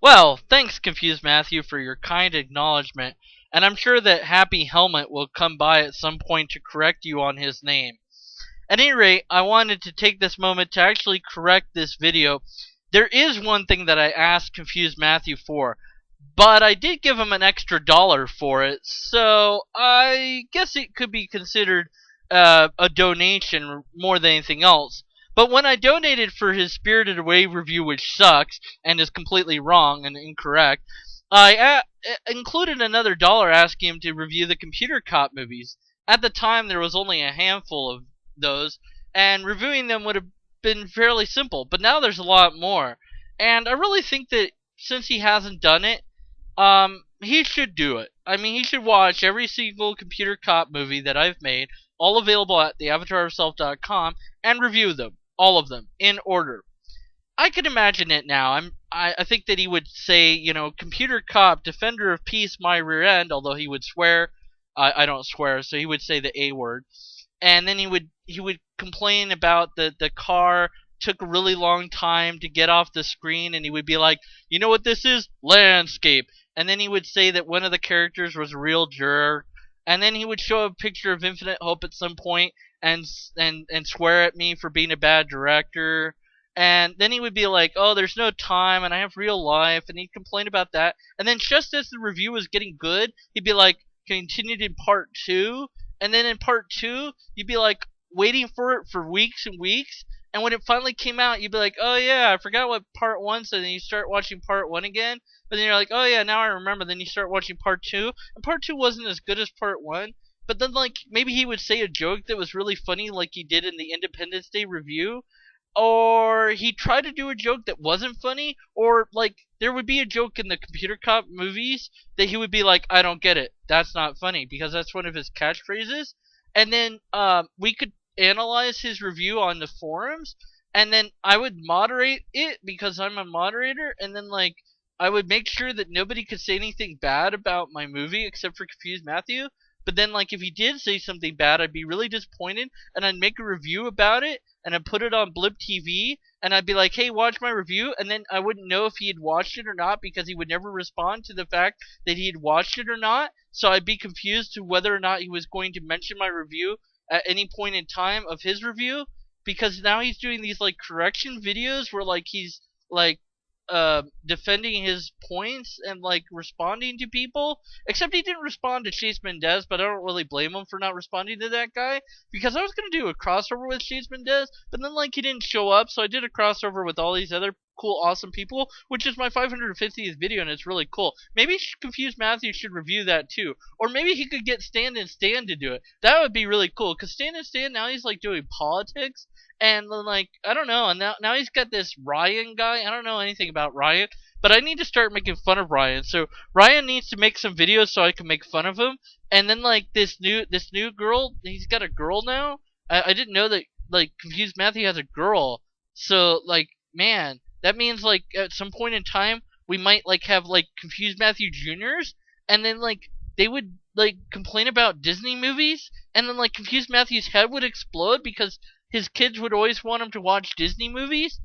Well, thanks, Confused Matthew, for your kind acknowledgement, and I'm sure that Happy Helmet will come by at some point to correct you on his name. At any rate, I wanted to take this moment to actually correct this video. There is one thing that I asked Confused Matthew for, but I did give him an extra dollar for it, so I guess it could be considered a donation more than anything else. But when I donated for his Spirited Away review, which sucks and is completely wrong and incorrect, I included another dollar asking him to review the Computer Cop movies. At the time, there was only a handful of those, and reviewing them would have been fairly simple. But now there's a lot more, and I really think that since he hasn't done it, he should do it. I mean, he should watch every single Computer Cop movie that I've made, all available at theavatarofself.com, and review them, all of them, in order. I can imagine it now. I think that he would say, Computer Cop, Defender of Peace, my rear end, although he would swear. I don't swear, so he would say the A word. And then he would complain about the car took a really long time to get off the screen, and he would be like, you know what this is? Landscape. And then he would say that one of the characters was a real jerk. And then he would show a picture of Infinite Hope at some point and swear at me for being a bad director. And then he would be like, oh, there's no time, and I have real life, and he'd complain about that. And then just as the review was getting good, he'd be like, continued in part 2. And then in part 2, you'd be like waiting for it for weeks and weeks. And when it finally came out, you'd be like, oh yeah, I forgot what part 1 said. And then you start watching part 1 again. But then you're like, oh yeah, now I remember. Then you start watching part 2. And part 2 wasn't as good as part 1. But then like maybe he would say a joke that was really funny like he did in the Independence Day review. Or he tried to do a joke that wasn't funny. Or like there would be a joke in the Computer Cop movies that he would be like, I don't get it. That's not funny. Because that's one of his catchphrases. And then we could analyze his review on the forums, and then I would moderate it because I'm a moderator, and then like I would make sure that nobody could say anything bad about my movie except for Confused Matthew. But then like if he did say something bad, I'd be really disappointed, and I'd make a review about it, and I'd put it on Blip TV, and I'd be like, hey, watch my review, and then I wouldn't know if he had watched it or not because he would never respond to the fact that he had watched it or not. So I'd be confused to whether or not he was going to mention my review at any point in time of his review, because now he's doing these like correction videos where like he's like defending his points and like responding to people, except he didn't respond to Chase Mendez, but I don't really blame him for not responding to that guy, because I was going to do a crossover with Chase Mendez, but then like he didn't show up, so I did a crossover with all these other cool awesome people, which is my 550th video, and it's really cool. Maybe Confused Matthew should review that too, or maybe he could get Stand and Stan to do it. That would be really cool, because Stand and Stan now he's like doing politics, and then like I don't know, and now he's got this Ryan guy. I don't know anything about Ryan, but I need to start making fun of Ryan. So Ryan needs to make some videos so I can make fun of him. And then like this new girl, he's got a girl now. I didn't know that like Confused Matthew has a girl. So like man, that means like at some point in time we might like have like Confused Matthew Juniors, and then like they would like complain about Disney movies, and then like Confused Matthew's head would explode because his kids would always want him to watch Disney movies.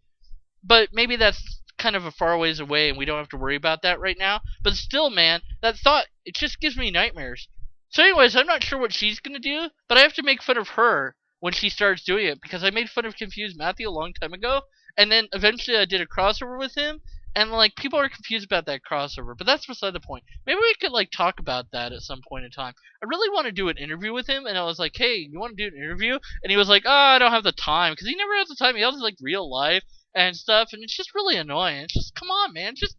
But maybe that's kind of a far ways away and we don't have to worry about that right now. But still, man, that thought, it just gives me nightmares. So anyways, I'm not sure what she's going to do, but I have to make fun of her when she starts doing it, because I made fun of Confused Matthew a long time ago, and then eventually I did a crossover with him, and like people are confused about that crossover, but that's beside the point. Maybe we could like talk about that at some point in time. I really want to do an interview with him, and I was like, hey, you want to do an interview? And he was like, oh, I don't have the time, because he never has the time. He has like real life and stuff, and it's just really annoying. It's just, come on, man, just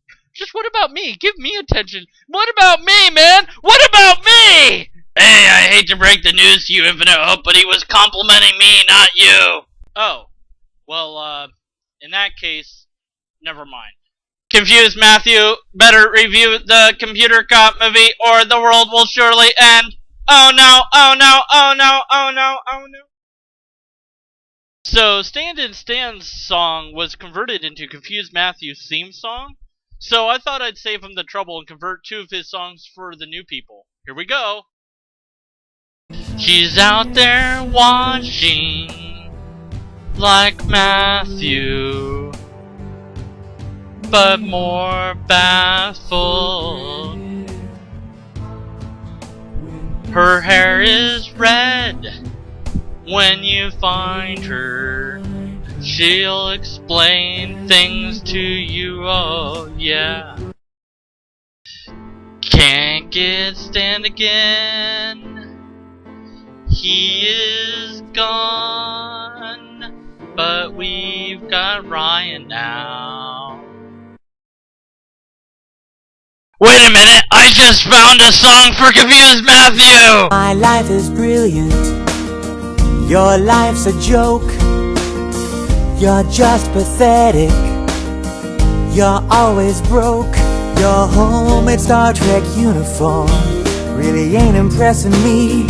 what about me? Give me attention. What about me, man? What about me? Hey, I hate to break the news to you, Infinite Hope, but he was complimenting me, not you. Oh, well, in that case, never mind. Confused Matthew, better review the Computer Cop movie or the world will surely end. Oh no, oh no, oh no, oh no, oh no. So, Stand and Stan's song was converted into Confused Matthew's theme song, so I thought I'd save him the trouble and convert 2 of his songs for the new people. Here we go. She's out there watching like Matthew. but more baffled. Her hair is red. When you find her, she'll explain things to you, oh yeah. Can't get Stan again. He is gone, but we've got Ryan now. Wait a minute, I just found a song for Confused Matthew! My life is brilliant. Your life's a joke. You're just pathetic. You're always broke. Your homemade Star Trek uniform really ain't impressing me.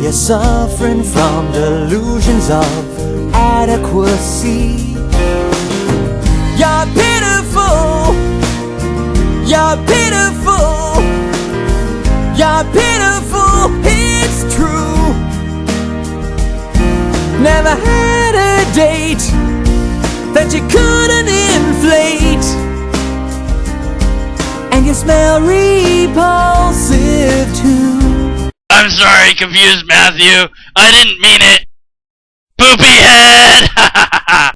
You're suffering from delusions of adequacy. You're pitiful. You're pitiful. You're pitiful. It's true. Never had a date that you couldn't inflate. And you smell repulsive too. I'm sorry, Confused Matthew. I didn't mean it. Poopy head!